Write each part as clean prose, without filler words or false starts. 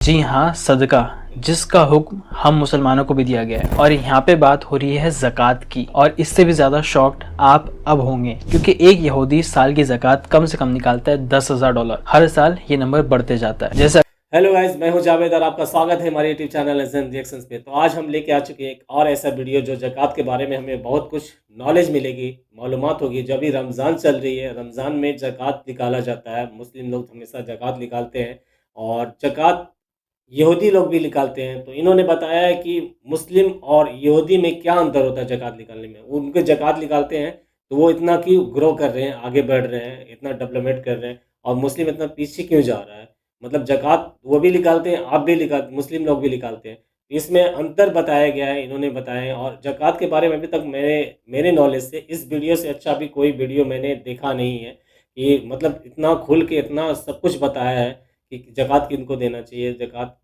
जी हाँ, सदका, जिसका हुक्म हम मुसलमानों को भी दिया गया है। और यहाँ पे बात हो रही है ज़कात की, और इससे भी ज़्यादा शॉक्ड आप अब होंगे क्योंकि एक यहूदी साल की ज़कात कम से कम निकालता है $10,000। हर साल ये नंबर बढ़ते जाता है। जैसे हेलो गाइस, मैं हूं जावेद और आपका स्वागत है हमारे यूट्यूब चैनल लेसन रिएक्शंस पे। तो आज हम लेके आ चुके हैं एक और ऐसा वीडियो जो ज़कात के बारे में हमें बहुत कुछ नॉलेज मिलेगी, मालूमात होगी। जो अभी रमज़ान चल रही है, रमज़ान में ज़कात निकाला जाता है। मुस्लिम लोग हमेशा ज़कात निकालते हैं और ज़कात यहूदी लोग भी निकालते हैं। तो इन्होंने बताया है कि मुस्लिम और यहूदी में क्या अंतर होता है ज़कात निकालने में। उनके ज़कात निकालते हैं तो वो इतना क्यों ग्रो कर रहे हैं, आगे बढ़ रहे हैं, इतना डेवलपमेंट कर रहे हैं, और मुस्लिम इतना पीछे क्यों जा रहा है। मतलब ज़कात वो भी निकालते हैं, आप भी मुस्लिम लोग भी निकालते हैं। इसमें अंतर बताया गया है, इन्होंने बताया है। और ज़कात के बारे में अभी तक मेरे नॉलेज से इस वीडियो से अच्छा भी कोई वीडियो मैंने देखा नहीं है कि मतलब इतना खुल के इतना सब कुछ बताया है कि ज़कात किनको देना चाहिए, ज़कात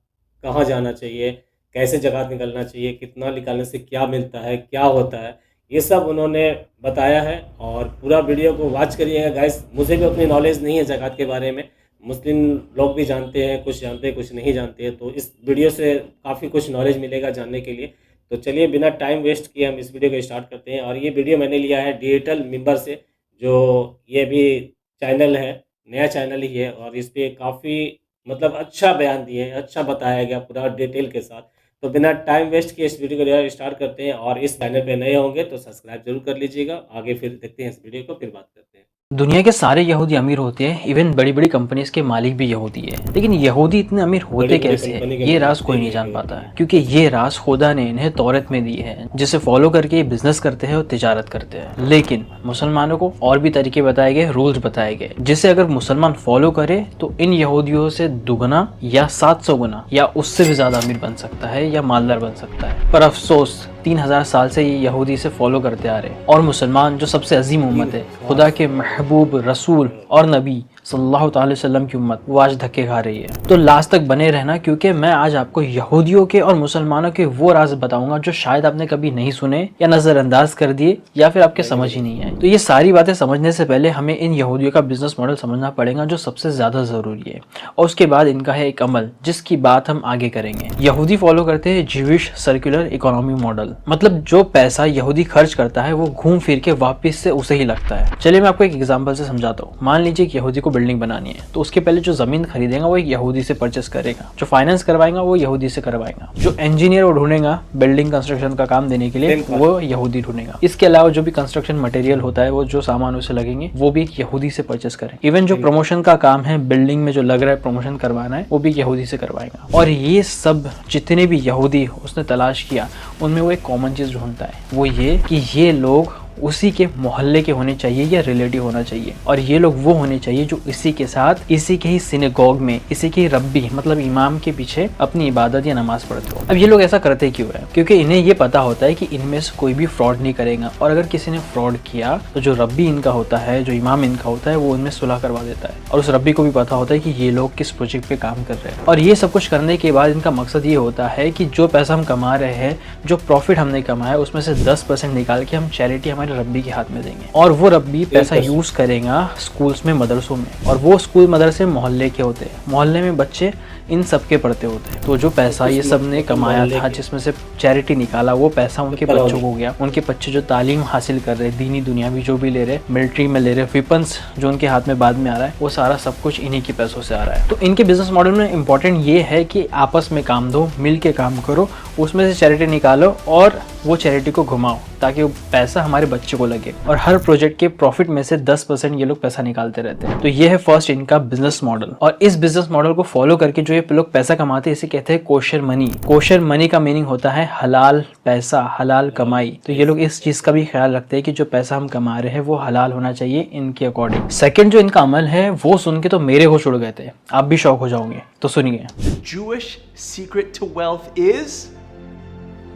कहाँ जाना चाहिए, कैसे ज़कात निकालना चाहिए, कितना निकालने से क्या मिलता है, क्या होता है, ये सब उन्होंने बताया है। और पूरा वीडियो को वॉच करिएगा गाइस। मुझे भी उतनी नॉलेज नहीं है ज़कात के बारे में। मुस्लिम लोग भी जानते हैं, कुछ जानते हैं, कुछ नहीं जानते हैं। तो इस वीडियो से काफ़ी कुछ नॉलेज मिलेगा जानने के लिए। तो चलिए बिना टाइम वेस्ट किए हम इस वीडियो को स्टार्ट करते हैं। और ये वीडियो मैंने लिया है डिजिटल मेंबर से, जो ये भी चैनल है, नया चैनल ही है। और इस पे काफ़ी मतलब अच्छा बयान दिए हैं, अच्छा बताया गया पूरा डिटेल के साथ। तो बिना टाइम वेस्ट किए इस वीडियो को जो है स्टार्ट करते हैं। और इस चैनल पे नए होंगे तो सब्सक्राइब जरूर कर लीजिएगा। आगे फिर देखते हैं इस वीडियो को, फिर बात करते हैं। दुनिया के सारे यहूदी अमीर होते हैं, इवन बड़ी बड़ी कंपनीज के मालिक भी यहूदी है। लेकिन यहूदी इतने अमीर होते बड़ी-बड़ी कैसे हैं, कंपनी के ये मालिक राज थे कोई नहीं ये जान पाता यहूदी। है, क्योंकि ये राज खुदा ने इन्हें तौरत में दी है, जिसे फॉलो करके ये बिजनेस करते हैं और तिजारत करते हैं। लेकिन मुसलमानों को और भी तरीके बताए गए, रूल्स बताए गए, जिसे अगर मुसलमान फॉलो करे तो इन यहूदियों से दुगना या 700 गुना या उससे भी ज्यादा अमीर बन सकता है या मालदार बन सकता है। पर अफसोस 3000 साल से ये यहूदी से फॉलो करते आ रहे हैं, और मुसलमान जो सबसे अजीम उम्मत है, खुदा के महबूब रसूल और नबी सल्लल्लाहु अलैहि वसल्लम की उम्मत, वो आज धक्के खा रही है। तो लास्ट तक बने रहना, क्योंकि मैं आज आपको यहूदियों के और मुसलमानों के वो राज बताऊंगा जो शायद आपने कभी नहीं सुने या नजरअंदाज कर दिए या फिर आपके समझ ही नहीं आए। तो ये सारी बातें समझने से पहले हमें इन यहूदियों का बिजनेस मॉडल समझना पड़ेगा, जो सबसे ज्यादा जरूरी है। और उसके बाद इनका है एक अमल, जिसकी बात हम आगे करेंगे। यहूदी फॉलो करते हैं ज्यूइश सर्कुलर इकोनॉमी मॉडल, मतलब जो पैसा यहूदी खर्च करता है वो घूम फिर के वापस से उसे ही लगता है। चलिए मैं आपको एक एग्जांपल से समझाता हूँ। मान लीजिए कि यहूदी को बिल्डिंग बनानी है, तो उसके पहले जो जमीन खरीदेगा वो एक यहूदी से परचेस करेगा, जो फाइनेंस करवाएगा वो यहूदी से करवाएगा, जो इंजीनियर वो ढूंढेगा बिल्डिंग कंस्ट्रक्शन का काम देने के लिए वो यहूदी ढूंढेगा। इसके अलावा जो भी कंस्ट्रक्शन मटेरियल होता है, वो जो सामान उसे लगेंगे, वो भी एक यहूदी से परचेस करेंगे। इवन जो प्रमोशन का काम है, बिल्डिंग में जो लग रहा है प्रमोशन करवाना है, वो भी यहूदी से करवाएगा। और ये सब जितने भी यहूदी उसने तलाश किया, उनमें वो एक कॉमन चीज ढूंढता है, वो ये कि ये लोग उसी के मोहल्ले के होने चाहिए या रिलेटिव होना चाहिए, और ये लोग वो होने चाहिए जो इसी के साथ, इसी के ही सिनेगॉग में, इसी के रब्बी मतलब इमाम के पीछे अपनी इबादत या नमाज पढ़ते हो। अब ये लोग ऐसा करते क्यों है? क्योंकि इन्हें ये पता होता है कि इनमें से कोई भी फ्रॉड नहीं करेगा, और अगर किसी ने फ्रॉड किया तो जो रब्बी इनका होता है, जो इमाम इनका होता है, वो उनमें सुलह करवा देता है। और उस रब्बी को भी पता होता है कि ये लोग किस प्रोजेक्ट पे काम कर रहे हैं। और ये सब कुछ करने के बाद इनका मकसद ये होता है कि जो पैसा हम कमा रहे हैं, जो प्रॉफिट हमने कमाया, उसमें से 10% निकाल के हम चैरिटी हमारे रब्बी के हाथ में देंगे। और वो रब्बी पैसा यूज करेगा स्कूल्स में, मदरसों में। और वो स्कूल मदरसे मोहल्ले के होते हैं, मोहल्ले में बच्चे इन सब के पढ़ते होते हैं। तो जो पैसा ये सब ने कमाया था, जिसमें से चैरिटी निकाला, वो पैसा उनके बच्चों को गया। उनके बच्चे जो तालीम हासिल कर रहे, दीनी दुनियावी जो भी ले रहे, मिलिट्री में ले रहे, वेपन्स जो उनके हाथ में बाद में आ रहा है, वो सारा सब कुछ इन्हीं के पैसों से आ रहा है। तो इनके बिजनेस मॉडल में इंपॉर्टेंट ये है कि आपस में काम दो, मिल के काम करो, उसमें से चैरिटी निकालो और वो चैरिटी को घुमाओ, ताकि वो पैसा हमारे बच्चे को लगे। और हर प्रोजेक्ट के प्रॉफिट में से 10% ये लोग पैसा निकालते रहते हैं। तो ये है फर्स्ट इनका बिजनेस मॉडल। और इस बिजनेस मॉडल को फॉलो करके जो ये लोग पैसा कमाते हैं, इसे कहते हैं कोशर मनी। कोशर मनी का मीनिंग होता है हलाल पैसा, हलाल कमाई। तो ये लोग इस चीज का भी ख्याल रखते हैं कि जो पैसा हम कमा रहे हैं वो हलाल होना चाहिए इनके अकॉर्डिंग। सेकंड जो इनका अमल है, वो सुन के तो मेरे होश उड़ गए थे, आप भी शौक हो जाओगे, तो सुनिए। Jewish secret to wealth is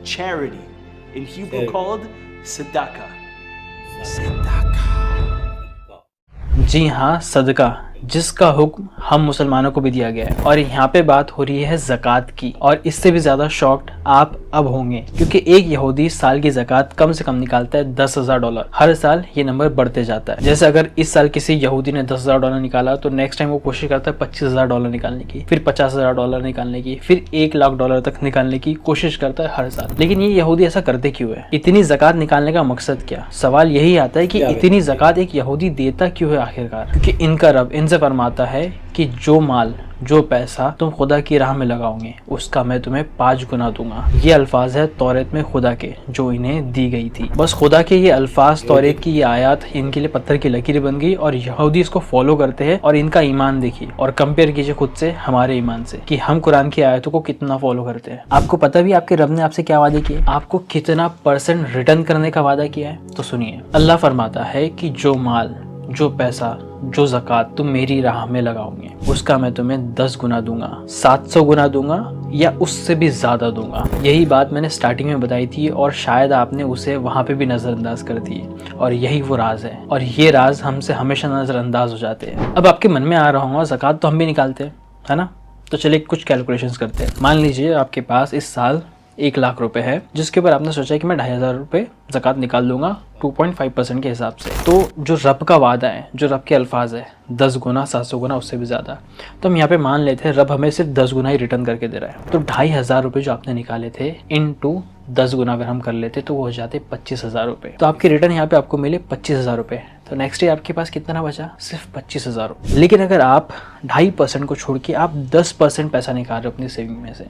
charity, in Hebrew called tzedakah. जी हाँ, सदका, जिसका हुक्म हम मुसलमानों को भी दिया गया है। और यहाँ पे बात हो रही है ज़कात की, और इससे भी ज़्यादा शॉक्ड आप अब होंगे, क्योंकि एक यहूदी साल की ज़कात कम से कम निकालता है $10,000। हर साल ये नंबर बढ़ते जाता है। जैसे अगर इस साल किसी यहूदी ने $10,000 निकाला तो नेक्स्ट टाइम वो कोशिश करता है $25,000 निकालने की, फिर $50,000 निकालने की, फिर $1,00,000 तक निकालने की कोशिश करता है हर साल। लेकिन ये यहूदी ऐसा करते क्यों है? इतनी ज़कात निकालने का मकसद क्या? सवाल यही आता है कि इतनी ज़कात एक यहूदी देता क्यों है आखिरकार? क्योंकि इनका रब इनसे फरमाता है कि जो माल, जो पैसा तुम खुदा की राह में लगाओगे उसका मैं तुम्हें 5 गुना दूंगा। ये अल्फाज है तौरेत में खुदा के, जो इन्हें दी गई थी। बस खुदा के ये अल्फाज, तौरेत की ये आयत इनके लिए पत्थर की लकीर बन गई, और यहूदी इसको फॉलो करते हैं। और इनका ईमान देखिए और कंपेयर कीजिए खुद से हमारे ईमान से, कि हम कुरान की आयतों को कितना फॉलो करते हैं। आपको पता भी आपके रब ने आपसे क्या वादे किए, आपको कितना % रिटर्न करने का वादा किया है? तो सुनिए, अल्लाह फरमाता है कि जो माल, जो पैसा, जो ज़कात तुम मेरी राह में लगाओगे उसका मैं तुम्हें 10 गुना दूंगा, 700 गुना दूंगा, या उससे भी ज़्यादा दूंगा। यही बात मैंने स्टार्टिंग में बताई थी, और शायद आपने उसे वहाँ पे भी नज़रअंदाज कर दी, और यही वो राज है। और ये राज हमसे हमेशा नज़रअंदाज हो जाते हैं। अब आपके मन में आ रहा होगा ज़कात तो हम भी निकालते हैं, है ना? तो चलिए कुछ कैलकुलेशंस करते हैं। मान लीजिए आपके पास इस साल 1 लाख रुपए है, जिसके ऊपर आपने सोचा कि मैं 2,500 रुपये ज़कात निकाल लूँगा 2.5% के हिसाब से। तो जो रब का वादा है, जो रब के अल्फाज है, 10 गुना, 700 गुना, उससे भी ज़्यादा, तो हम यहाँ पे मान लेते हैं रब हमें सिर्फ 10 गुना ही रिटर्न करके दे रहा है। तो 2,500 रुपये जो आपने निकाले थे इनटू 10 गुना अगर हम कर लेते तो वो हो जाते 25,000 रुपये। तो आपकी रिटर्न यहाँ पे आपको मिले 25,000 रुपये। तो नेक्स्ट ईयर आपके पास कितना बचा? सिर्फ 25,000 रुपये। लेकिन अगर आप 2.5% को छोड़ के आप 10% पैसा निकाल रहे हो अपनी सेविंग में से,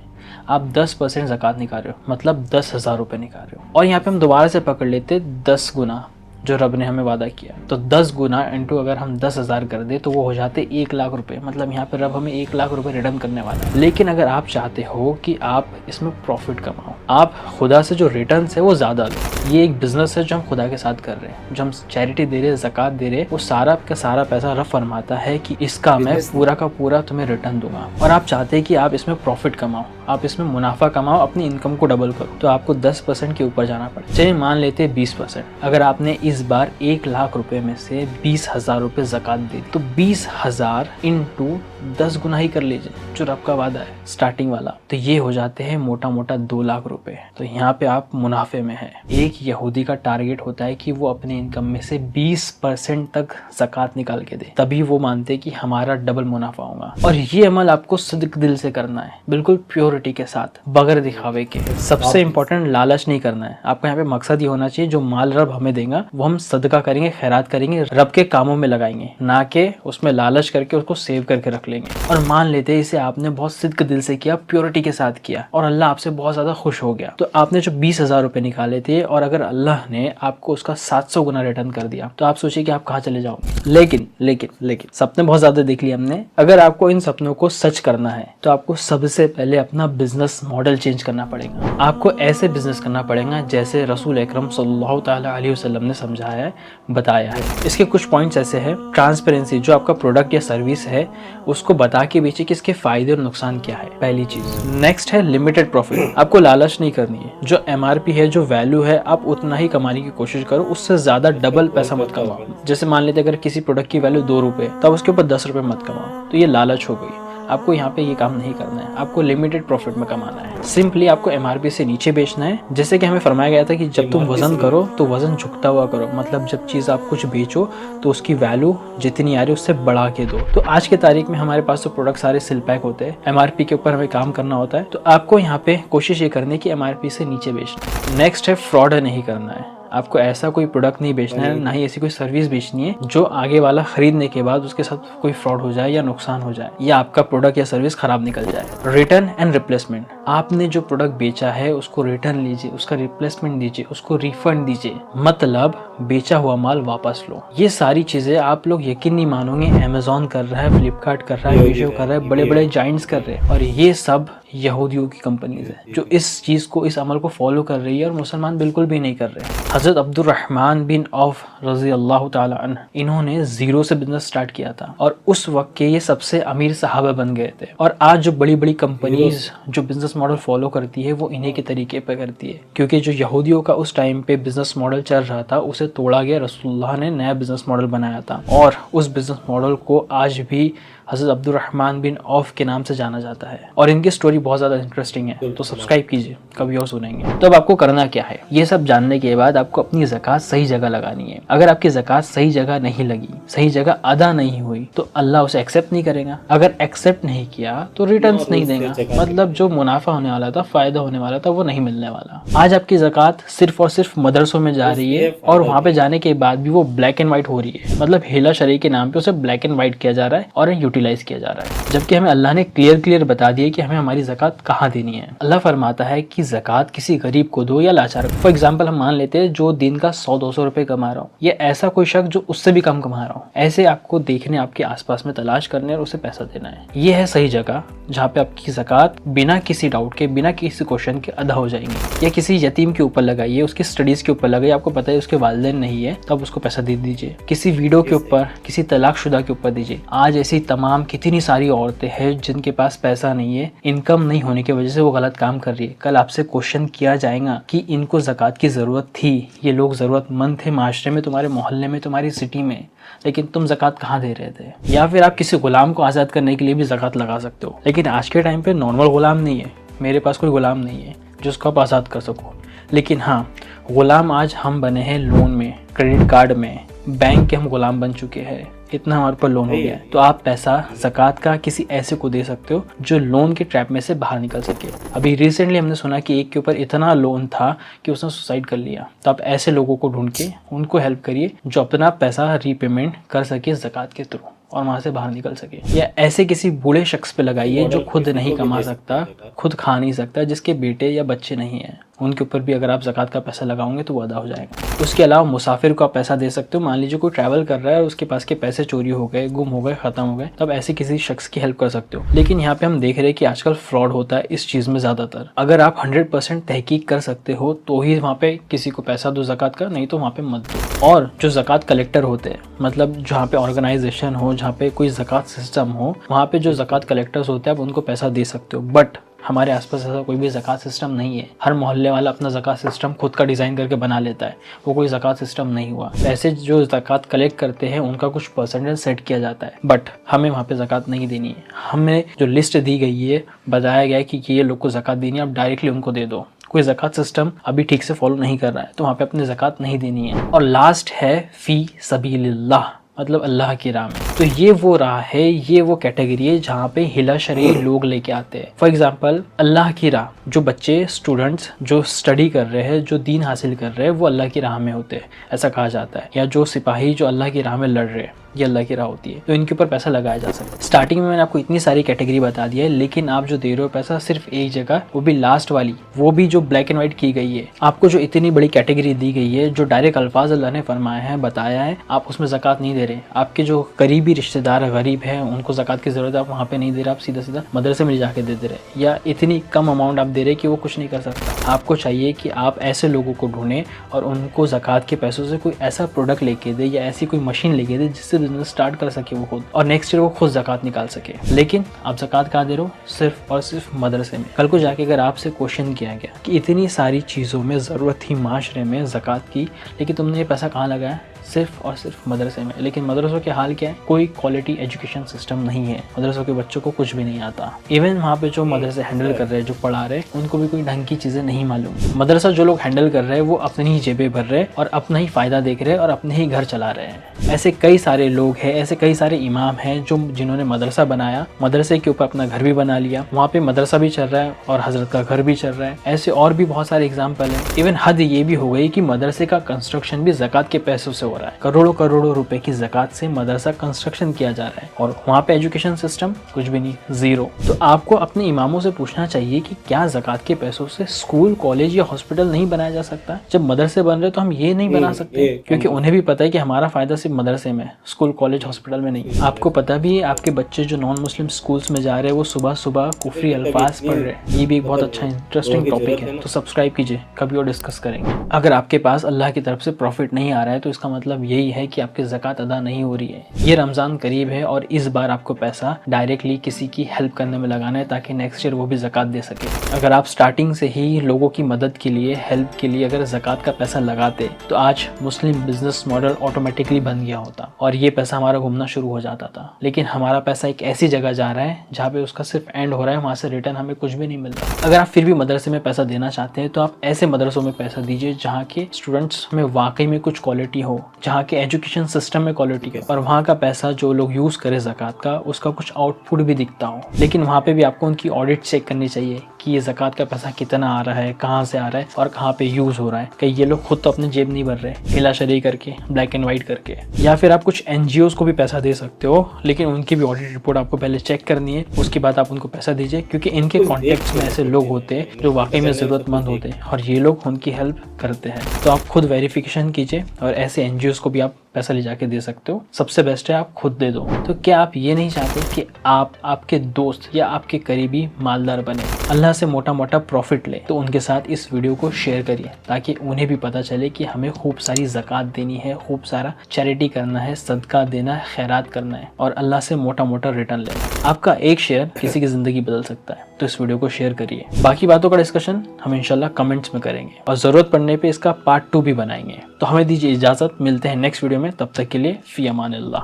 आप 10% ज़कात निकाल रहे हो, मतलब 10,000 रुपये निकाल रहे हो। और यहाँ पे हम दोबारा से पकड़ लेते 10 गुना जो रब ने हमें वादा किया, तो 10 गुना इंटू अगर हम 10,000 कर दे तो वो हो जाते 1 लाख रुपए। मतलब यहाँ पे रब हमें 1 लाख रुपए रिटर्न करने वाला है। लेकिन अगर आप चाहते हो कि आप इसमें प्रॉफिट कमाओ, आप खुदा से जो रिटर्न है वो ज़्यादा लो, ये एक बिजनेस है जो हम खुदा के साथ कर रहे हैं, जो हम चैरिटी दे रहे हैं, ज़कात दे रहे हैं, वो सारा का सारा पैसा रब फरमाता है कि इसका मैं पूरा का पूरा तुम्हें रिटर्न दूंगा। और आप चाहते हैं कि आप इसमें प्रॉफिट कमाओ, आप इसमें मुनाफा कमाओ, अपनी इनकम को डबल करो, तो आपको 10% के ऊपर जाना पड़े। चलिए मान लेते 20%। अगर आपने इस बार 1 लाख रुपए में से 20,000 रुपए ज़कात दी, तो 20,000 इंटू 10 गुना ही कर लीजिए, जो रब का वादा है स्टार्टिंग वाला, तो ये हो जाते हैं मोटा मोटा 2 लाख रुपए। तो यहाँ पे आप मुनाफे में हैं। एक यहूदी का टारगेट होता है कि वो अपने इनकम में से 20% तक ज़कात निकाल के दे, तभी वो मानते हैं कि हमारा डबल मुनाफा होगा। और ये अमल आपको सदक दिल से करना है, बिल्कुल प्योरिटी के साथ, बगैर दिखावे के। सबसे इंपॉर्टेंट, लालच नहीं करना है आपको। यहाँ पे मकसद ये होना चाहिए जो माल रब हमें देगा वो हम सदका करेंगे, खैरात करेंगे, रब के कामों में लगाएंगे, ना कि उसमें लालच करके उसको सेव करके रख लेंगे। और मान लेते हैं इसे आपने बहुत सिद्क दिल से किया, प्योरिटी के साथ किया, और अल्लाह आपसे बहुत ज्यादा खुश हो गया। तो आपने जो 20,000 रुपए निकाले थे, और अगर अल्लाह ने आपको उसका 700 गुना रिटर्न कर दिया, तो आप सोचिए कि आप कहाँ चले जाओगे। लेकिन लेकिन लेकिन सपने बहुत ज्यादा देख लिए हमने। अगर आपको इन सपनों को सच करना है तो आपको सबसे पहले अपना बिजनेस मॉडल चेंज करना पड़ेगा। आपको ऐसे बिजनेस करना पड़ेगा जैसे रसूल अकरम सल्लल्लाहु तआला अलैहि वसल्लम ने समझाया है, बताया है। इसके कुछ पॉइंट्स ऐसे हैं। ट्रांसपेरेंसी, जो आपका प्रोडक्ट या सर्विस है उसको बता के बेचिए कि इसके फायदे और नुकसान क्या है, पहली चीज। नेक्स्ट है लिमिटेड प्रॉफिट। आपको लालच नहीं करनी है। जो MRP है, जो वैल्यू है, आप उतना ही कमाने की कोशिश करो, उससे ज्यादा डबल पैसा मत कमाओ। जैसे मान लेते अगर किसी प्रोडक्ट की वैल्यू 2 रुपए, तब उसके ऊपर 10 रुपए मत कमाओ, तो ये लालच हो गई। आपको यहाँ पे ये काम नहीं करना है, आपको लिमिटेड प्रॉफिट में कमाना है। सिंपली आपको MRP से नीचे बेचना है। जैसे कि हमें फरमाया गया था कि जब तुम वजन करो तो वजन झुकता हुआ करो, मतलब जब चीज़ आप कुछ बेचो तो उसकी वैल्यू जितनी आ रही है उससे बढ़ा के दो। तो आज के तारीख में हमारे पास तो प्रोडक्ट सारे सिल पैक होते हैं, MRP के ऊपर हमें काम करना होता है। तो आपको यहाँ पे कोशिश ये करनी है कि MRP से नीचे बेचना। नेक्स्ट है फ्रॉड नहीं करना है। आपको ऐसा कोई प्रोडक्ट नहीं बेचना है, ना ही ऐसी कोई सर्विस बेचनी है जो आगे वाला खरीदने के बाद उसके साथ कोई फ्रॉड हो जाए या नुकसान हो जाए, या आपका प्रोडक्ट या सर्विस खराब निकल जाए। रिटर्न एंड रिप्लेसमेंट, आपने जो प्रोडक्ट बेचा है उसको रिटर्न लीजिए, उसका रिप्लेसमेंट दीजिए, उसको रिफंड दीजिए, मतलब बेचा हुआ माल वापस लो। ये सारी चीजें आप लोग यकीन नहीं मानोगे, अमेजोन कर रहा है, फ्लिपकार्ट कर रहा है, मीशो कर रहा है, बड़े बड़े जाइंट्स कर रहे हैं, और ये सब यहूदियों की कंपनीज है जो इस चीज को, इस अमल को फॉलो कर रही है, और मुसलमान बिल्कुल भी नहीं कर रहे। हजरत अब्दुर्रहमान बिन औफ रजी अल्लाह ताला अन्हु, इन्होंने जीरो से बिजनेस स्टार्ट किया था, और उस वक्त के ये सबसे अमीर सहाबा बन गए थे। और आज जो बड़ी बड़ी कंपनीज, जो बिजनेस मॉडल फॉलो करती है वो इन्हीं के तरीके पे करती है, क्योंकि जो यहूदियों का उस टाइम पे बिजनेस मॉडल चल रहा था उसे तोड़ा गया, रसूलुल्लाह ने नया बिजनेस मॉडल बनाया था और उस बिजनेस मॉडल को आज भी हज़रत अब्दुर्रहमान बिन औफ के नाम से जाना जाता है और इनकी स्टोरी बहुत ज़्यादा इंटरेस्टिंग है, तो सब्सक्राइब कीजिए, कभी और सुनेंगे। तो अब आपको करना क्या है, ये सब जानने के बाद आपको अपनी ज़कात सही जगह लगानी है। अगर आपकी ज़कात सही जगह नहीं लगी, सही जगह अदा नहीं हुई, तो अल्लाह उसे एक्सेप्ट नहीं करेगा। अगर एक्सेप्ट नहीं किया तो रिटर्न्स नहीं देगा, मतलब जो मुनाफा होने वाला था, फायदा होने वाला था, वो नहीं मिलने वाला। आज आपकी ज़कात सिर्फ और सिर्फ मदरसों में जा रही है और वहाँ पे जाने के बाद भी वो ब्लैक एंड व्हाइट हो रही है, मतलब हिला शरी के नाम पे उसे ब्लैक एंड व्हाइट किया जा रहा है और यूटिलाइज किया जा रहा है, जबकि हमें अल्लाह ने क्लियर बता दिया कि हमें हमारी ज़कात कहाँ देनी है। अल्लाह फरमाता है कि ज़कात किसी गरीब को दो या लाचार को। फॉर एग्जाम्पल हम मान लेते हैं जो दिन का 100-200 रुपए कमा रहा हूँ, या ऐसा कोई शख्स जो उससे भी कम कमा रहा हूँ, ऐसे आपको देखने, आपके आसपास में तलाश करने और उसे पैसा देना है। ये है सही जगह जहाँ पे आपकी ज़कात बिना किसी डाउट के, बिना किसी क्वेश्चन के अदा हो जाएंगी। या किसी यतीम के ऊपर लगाइए, उसकी स्टडीज के ऊपर लगाइए, आपको पता है उसके वालिदैन नहीं है तो आप उसको पैसा दे दीजिए। किसी वीडियो के ऊपर, किसी तलाकशुदा के ऊपर दीजिए। आज ऐसी तमाम कितनी सारी औरतें हैं जिनके पास पैसा नहीं है, इनकम नहीं होने की वजह से वो गलत काम कर रही है। कल आपसे क्वेश्चन किया जाएगा कि इनको ज़कात की ज़रूरत थी, ये लोग ज़रूरतमंद थे माशरे में, तुम्हारे मोहल्ले में, तुम्हारी सिटी में, लेकिन तुम ज़कात कहाँ दे रहे थे। या फिर आप किसी गुलाम को आज़ाद करने के लिए भी ज़कात लगा सकते हो, लेकिन आज के टाइम पे नॉर्मल गुलाम नहीं है, मेरे पास कोई गुलाम नहीं है जिसको आप आज़ाद कर सको। लेकिन हाँ, गुलाम आज हम बने हैं लोन में, क्रेडिट कार्ड में, बैंक के हम गुलाम बन चुके हैं, इतना हमारे पर लोन हो गया है। तो आप पैसा ज़कात का किसी ऐसे को दे सकते हो जो लोन के ट्रैप में से बाहर निकल सके। अभी रिसेंटली हमने सुना कि एक के ऊपर इतना लोन था कि उसने सुसाइड कर लिया। तो आप ऐसे लोगों को ढूंढ के उनको हेल्प करिए जो अपना पैसा रीपेमेंट कर सके ज़कात के थ्रू और वहाँ से बाहर निकल सके। या ऐसे किसी बूढ़े शख्स पे लगाइए जो खुद नहीं कमा सकता, खुद खा नहीं सकता, जिसके बेटे या बच्चे नहीं हैं, उनके ऊपर भी अगर आप ज़कात का पैसा लगाओगे तो वो अदा हो जाएगा। उसके अलावा मुसाफिर को आप पैसा दे सकते हो। मान लीजिए कोई ट्रैवल कर रहा है और उसके पास के पैसे चोरी हो गए, गुम हो गए, ख़त्म हो गए, तब ऐसे किसी शख्स की हेल्प कर सकते हो। लेकिन यहाँ पे हम देख रहे हैं कि आजकल फ्रॉड होता है इस चीज़ में ज़्यादातर। अगर आप 100% तहकीक कर सकते हो तो ही वहाँ पे किसी को पैसा दो ज़कात का, नहीं तो वहाँ पे मत दो। और जो ज़कात कलेक्टर होते हैं, मतलब जहाँ पे ऑर्गेनाइजेशन हो, जहाँ पे कोई ज़कात सिस्टम हो, वहाँ पे जो ज़कात कलेक्टर्स होते हैं आप उनको पैसा दे सकते हो। बट हमारे आसपास ऐसा कोई भी ज़कात सिस्टम नहीं है। हर मोहल्ले वाला अपना ज़कात सिस्टम खुद का डिज़ाइन करके बना लेता है, वो कोई ज़कात सिस्टम नहीं हुआ। पैसे जो ज़कात कलेक्ट करते हैं उनका कुछ परसेंटेज सेट किया जाता है, बट हमें वहाँ पे ज़कात नहीं देनी है। हमें जो लिस्ट दी गई है, बताया गया है कि ये लोग को ज़कात देनी है, आप डायरेक्टली उनको दे दो। कोई ज़कात सिस्टम अभी ठीक से फॉलो नहीं कर रहा है तो वहाँ पे अपनी ज़कात नहीं देनी है। और लास्ट है फ़ी सबीलिल्लाह, मतलब अल्लाह की राह में। तो ये वो राह है, ये वो कैटेगरी है जहाँ पे हिला शरी लोग लेके आते हैं। फॉर एग्जांपल अल्लाह की राह, जो बच्चे, स्टूडेंट्स जो स्टडी कर रहे हैं, जो दीन हासिल कर रहे हैं, वो अल्लाह की राह में होते हैं, ऐसा कहा जाता है। या जो सिपाही जो अल्लाह की राह में लड़ रहे हैं, ये अल्लाह की राह होती है, तो इनके ऊपर पैसा लगाया जा सकता है। स्टार्टिंग में मैंने आपको इतनी सारी कैटेगरी बता दी है, लेकिन आप जो दे रहे हो पैसा सिर्फ एक जगह, वो भी लास्ट वाली, वो भी जो ब्लैक एंड व्हाइट की गई है। आपको जो इतनी बड़ी कैटेगरी दी गई है, जो डायरेक्ट अल्फाज अल्लाह ने फरमाया है, बताया है, आप उसमें ज़कात नहीं दे रहे। आपके जो करीबी रिश्तेदार गरीब हैं, उनको ज़कात की ज़रूरत है, आप वहाँ पे नहीं दे रहे, आप सीधा सीधा मदरसे में जाके दे दे रहे, या इतनी कम अमाउंट आप दे रहे कि वो कुछ नहीं कर सकता। आपको चाहिए कि आप ऐसे लोगों को ढूंढें और उनको ज़कात के पैसों से कोई ऐसा प्रोडक्ट लेके दे या ऐसी कोई मशीन लेके दे जिससे बिजनेस स्टार्ट कर सके वो खुद, और नेक्स्ट ईयर वो खुद ज़कात निकाल सके। लेकिन आप ज़कात कहाँ दे रहे हो? सिर्फ और सिर्फ मदरसे में। कल को जाके अगर आपसे क्वेश्चन किया गया कि इतनी सारी चीज़ों में ज़रूरत थी माशरे में ज़कात की, लेकिन तुमने ये पैसा कहाँ लगाया? सिर्फ और सिर्फ मदरसे में। लेकिन मदरसों के हाल क्या है? कोई क्वालिटी एजुकेशन सिस्टम नहीं है, मदरसों के बच्चों को कुछ भी नहीं आता। इवन वहाँ पे जो मदरसे हैंडल कर रहे हैं, जो पढ़ा रहे हैं, उनको भी कोई ढंग की चीज़ें नहीं मालूम। मदरसा जो लोग हैंडल कर रहे हैं वो अपनी ही जेबें भर रहे हैं और अपना ही फ़ायदा देख रहे हैं और अपने ही घर चला रहे हैं। ऐसे कई सारे लोग हैं, ऐसे कई सारे इमाम हैं जो जिन्होंने मदरसा बनाया, मदरसे के ऊपर अपना घर भी बना लिया, वहाँ पे मदरसा भी चल रहा है और हजरत का घर भी चल रहा है। ऐसे और भी बहुत सारे एग्जाम्पल हैं। इवन हद ये भी हो गई कि मदरसे का कंस्ट्रक्शन भी ज़कात के पैसों से हो रहा है। करोड़ों रुपए की ज़कात से मदरसा कंस्ट्रक्शन किया जा रहा है और वहाँ पे एजुकेशन सिस्टम कुछ भी नहीं, ज़ीरो। तो आपको अपने इमामों से पूछना चाहिए कि क्या ज़कात के पैसों से स्कूल, कॉलेज या हॉस्पिटल नहीं बनाया जा सकता? जब मदरसे बन रहे तो हम ये नहीं बना सकते, क्योंकि उन्हें भी पता है कि हमारा फायदा सिर्फ मदरसे में, स्कूल, कॉलेज, हॉस्पिटल में नहीं। आपको पता भी है आपके बच्चे जो नॉन मुस्लिम स्कूल्स में जा रहे हैं वो सुबह सुबह कुफरी अल्फाज पढ़ रहे हैं। ये भी एक बहुत अच्छा इंटरेस्टिंग टॉपिक है, तो सब्सक्राइब कीजिए, कभी और डिस्कस करेंगे। अगर आपके पास अल्लाह की तरफ से प्रॉफिट नहीं आ रहा है तो इसका मतलब मतलब यही है कि आपकी ज़कात अदा नहीं हो रही है। ये रमज़ान करीब है और इस बार आपको पैसा डायरेक्टली किसी की हेल्प करने में लगाना है ताकि नेक्स्ट ईयर वो भी ज़कात दे सके। अगर आप स्टार्टिंग से ही लोगों की मदद के लिए, हेल्प के लिए अगर ज़कात का पैसा लगाते तो आज मुस्लिम बिजनेस मॉडल ऑटोमेटिकली बन गया होता और ये पैसा हमारा घूमना शुरू हो जाता था। लेकिन हमारा पैसा एक ऐसी जगह जा रहा है जहाँ पे उसका सिर्फ एंड हो रहा है, वहाँ से रिटर्न हमें कुछ भी नहीं मिलता। अगर आप फिर भी मदरसे में पैसा देना चाहते हैं तो आप ऐसे मदरसों में पैसा दीजिए जहाँ के स्टूडेंट्स में वाकई में कुछ क्वालिटी हो, जहाँ के एजुकेशन सिस्टम में क्वालिटी हो और वहाँ का पैसा जो लोग यूज़ करें ज़कात का, उसका कुछ आउटपुट भी दिखता हो। लेकिन वहाँ पे भी आपको उनकी ऑडिट चेक करनी चाहिए कि ये ज़कात का पैसा कितना आ रहा है, कहाँ से आ रहा है और कहाँ पे यूज़ हो रहा है। कहीं ये लोग खुद तो अपने जेब नहीं भर रहे, हिला शरी करके, ब्लैक एंड वाइट करके। या फिर आप कुछ NGOs को भी पैसा दे सकते हो, लेकिन उनकी भी ऑडिट रिपोर्ट आपको पहले चेक करनी है, उसके बाद आप उनको पैसा दीजिए, क्योंकि इनके कॉन्टेक्ट्स में ऐसे लोग होते हैं जो वाकई में ज़रूरतमंद होते हैं और ये लोग उनकी हेल्प करते हैं। तो आप खुद वेरिफिकेशन कीजिए और ऐसे NGOs को भी आप पैसा ले जाके दे सकते हो। सबसे बेस्ट है आप खुद दे दो। तो क्या आप ये नहीं चाहते कि आप, आपके दोस्त या आपके करीबी मालदार बने, अल्लाह से मोटा मोटा प्रॉफिट ले? तो उनके साथ इस वीडियो को शेयर करिए ताकि उन्हें भी पता चले कि हमें खूब सारी ज़कात देनी है, खूब सारा चैरिटी करना है, सदका देना है, खैरात करना है और अल्लाह से मोटा मोटा रिटर्न लेना है। आपका एक शेयर किसी की ज़िंदगी बदल सकता है, तो इस वीडियो को शेयर करिए। बाकी बातों का डिस्कशन हम इंशाल्लाह कमेंट्स में करेंगे और ज़रूरत पड़ने पे इसका पार्ट 2 भी बनाएंगे। तो हमें दीजिए इजाज़त, मिलते हैं नेक्स्ट वीडियो में, तब तक के लिए फ़ी अमानिल्लाह।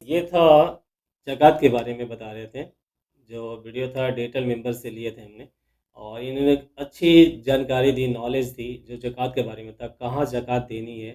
ये था ज़कात के बारे में बता रहे थे। जो वीडियो था डिजिटल मेंबर से लिए थे हमने और इन्होंने अच्छी जानकारी दी, नॉलेज दी जो ज़कात के बारे में था। कहाँ ज़कात देनी है,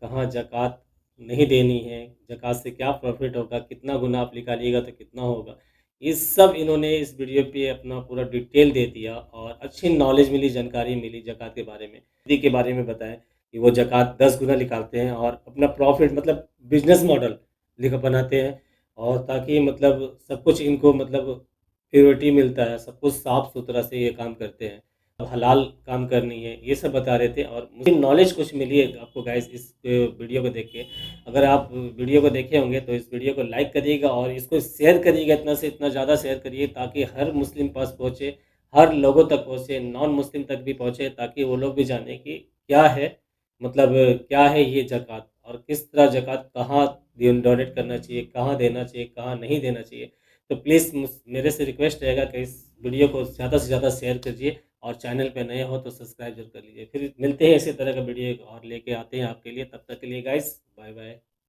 कहाँ ज़कात नहीं देनी है, ज़कात से क्या प्रॉफिट होगा, कितना गुना आप निकालिएगा तो कितना होगा। ये सब इन्होंने इस वीडियो पे अपना पूरा डिटेल दे दिया और अच्छी नॉलेज मिली, जानकारी मिली ज़कात के बारे में। दी के बारे में बताएं कि वो ज़कात 10 गुना निकालते हैं और अपना प्रॉफिट मतलब बिजनेस मॉडल लिखा बनाते हैं और ताकि मतलब सब कुछ इनको मतलब प्योरिटी मिलता है, सब कुछ साफ़-सुथरा से ये काम करते हैं। अब हलाल काम करनी है, ये सब बता रहे थे और मुझे नॉलेज कुछ मिली है आपको गाइस इस वीडियो को देख के। अगर आप वीडियो को देखे होंगे तो इस वीडियो को लाइक करिएगा और इसको शेयर करिएगा, इतना से इतना ज़्यादा शेयर करिए ताकि हर मुस्लिम पास पहुँचे, हर लोगों तक पहुँचे, नॉन मुस्लिम तक भी पहुँचे ताकि वो लोग भी जाने कि क्या है, मतलब क्या है ये ज़कात और किस तरह ज़कात कहाँ डोनेट करना चाहिए, कहाँ देना चाहिए, कहाँ नहीं देना चाहिए। तो प्लीज़ मेरे से रिक्वेस्ट रहेगा कि इस वीडियो को ज़्यादा से ज़्यादा शेयर कीजिए और चैनल पे नए हो तो सब्सक्राइब ज़रूर कर लीजिए। फिर मिलते हैं इसी तरह का वीडियो और लेके आते हैं आपके लिए। तब तक के लिए गाइस बाय बाय।